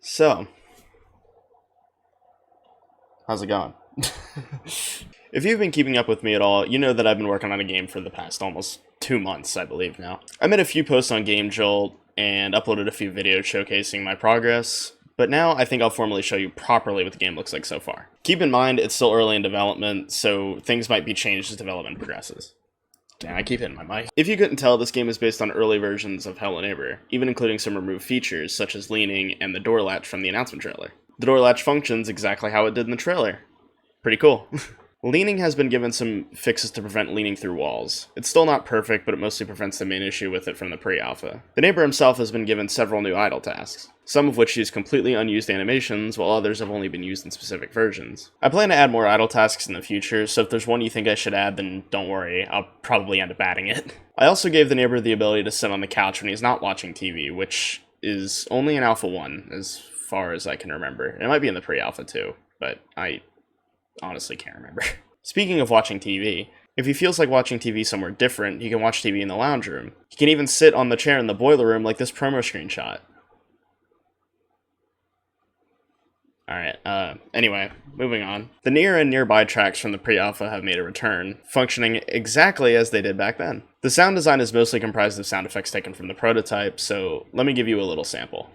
So, how's it going? If you've been keeping up with me at all, you know that I've been working on a game for the past almost 2 months, I believe now. I made a few posts on Game Jolt and uploaded a few videos showcasing my progress, but now I think I'll formally show you properly what the game looks like so far. Keep in mind, it's still early in development, so things might be changed as development progresses. Damn, I keep hitting my mic. If you couldn't tell, this game is based on early versions of Hello Neighbor, even including some removed features such as leaning and the door latch from the announcement trailer. The door latch functions exactly how it did in the trailer. Pretty cool. Leaning has been given some fixes to prevent leaning through walls. It's still not perfect, but it mostly prevents the main issue with it from the pre-alpha. The neighbor himself has been given several new idle tasks, some of which use completely unused animations, while others have only been used in specific versions. I plan to add more idle tasks in the future, so if there's one you think I should add, then don't worry, I'll probably end up adding it. I also gave the neighbor the ability to sit on the couch when he's not watching TV, which is only in Alpha 1, as far as I can remember. It might be in the pre-alpha too, but I honestly can't remember. Speaking of watching TV, if he feels like watching TV somewhere different, he can watch TV in the lounge room. He can even sit on the chair in the boiler room like this promo screenshot. Alright, anyway, moving on. The near and nearby tracks from the pre-alpha have made a return, functioning exactly as they did back then. The sound design is mostly comprised of sound effects taken from the prototype, so let me give you a little sample.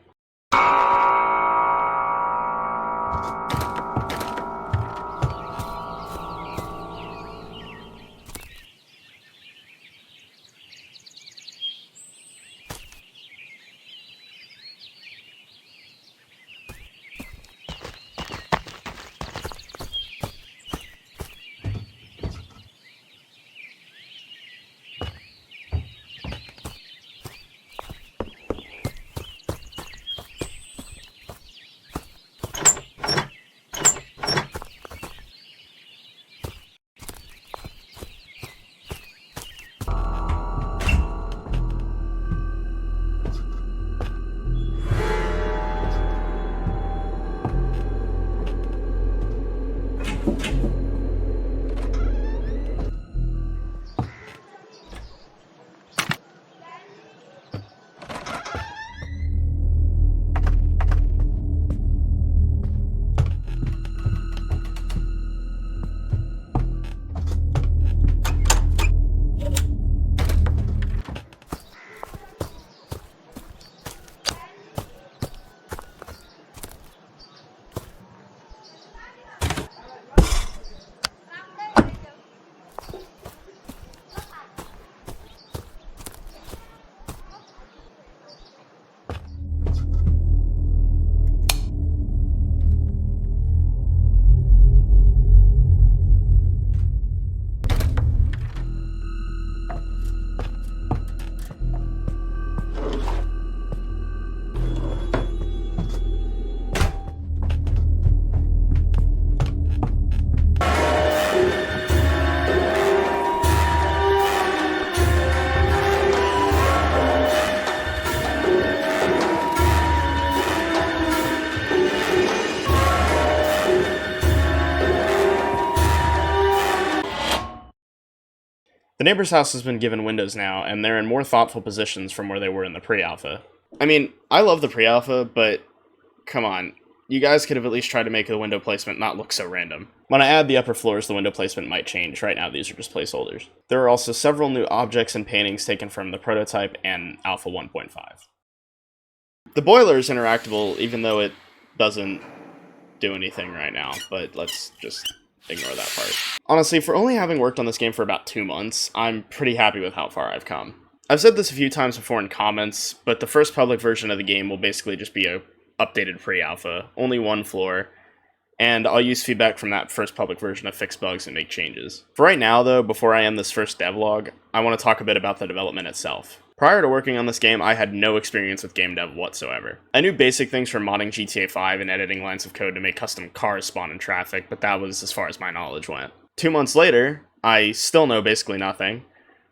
The neighbor's house has been given windows now, and they're in more thoughtful positions from where they were in the pre-alpha. I mean, I love the pre-alpha, but come on, you guys could have at least tried to make the window placement not look so random. When I add the upper floors, the window placement might change. Right now, these are just placeholders. There are also several new objects and paintings taken from the prototype and Alpha 1.5. The boiler is interactable, even though it doesn't do anything right now, but let's just ignore that part. Honestly, for only having worked on this game for about 2 months, I'm pretty happy with how far I've come. I've said this a few times before in comments, but the first public version of the game will basically just be a updated pre-alpha, only one floor, and I'll use feedback from that first public version to fix bugs and make changes. For right now though, before I end this first devlog, I want to talk a bit about the development itself. Prior to working on this game, I had no experience with game dev whatsoever. I knew basic things from modding GTA 5 and editing lines of code to make custom cars spawn in traffic, but that was as far as my knowledge went. 2 months later, I still know basically nothing,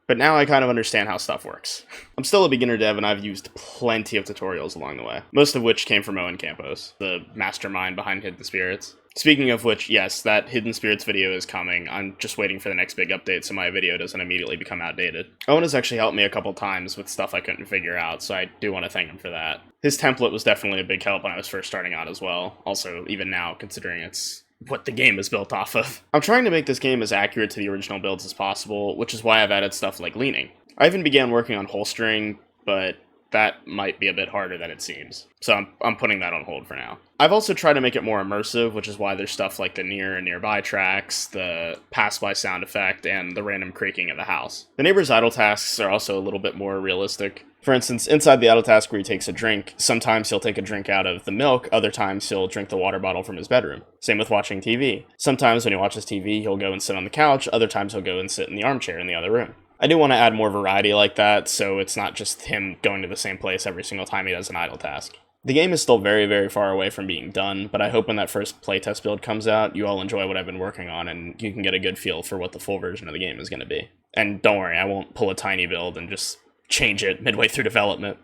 but now I kind of understand how stuff works. I'm still a beginner dev and I've used plenty of tutorials along the way, most of which came from Owen Campos, the mastermind behind Hidden Spirits. Speaking of which, yes, that Hidden Spirits video is coming. I'm just waiting for the next big update so my video doesn't immediately become outdated. Owen has actually helped me a couple times with stuff I couldn't figure out, so I do want to thank him for that. His template was definitely a big help when I was first starting out as well. Also, even now, considering it's what the game is built off of. I'm trying to make this game as accurate to the original builds as possible, which is why I've added stuff like leaning. I even began working on holstering, but that might be a bit harder than it seems. So I'm putting that on hold for now. I've also tried to make it more immersive, which is why there's stuff like the near and nearby tracks, the pass-by sound effect, and the random creaking of the house. The neighbor's idle tasks are also a little bit more realistic. For instance, inside the idle task where he takes a drink, sometimes he'll take a drink out of the milk, other times he'll drink the water bottle from his bedroom. Same with watching TV. Sometimes when he watches TV, he'll go and sit on the couch, other times he'll go and sit in the armchair in the other room. I do want to add more variety like that, so it's not just him going to the same place every single time he does an idle task. The game is still very, very far away from being done, but I hope when that first playtest build comes out, you all enjoy what I've been working on, and you can get a good feel for what the full version of the game is going to be. And don't worry, I won't pull a tiny build and just change it midway through development.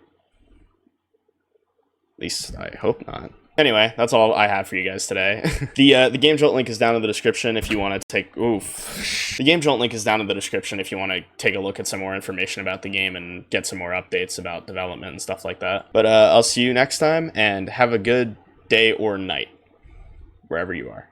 At least, I hope not. Anyway, that's all I have for you guys today. The Game Jolt link is down in the description if you want to take... The Game Jolt link is down in the description if you want to take a look at some more information about the game and get some more updates about development and stuff like that. But I'll see you next time, and have a good day or night, wherever you are.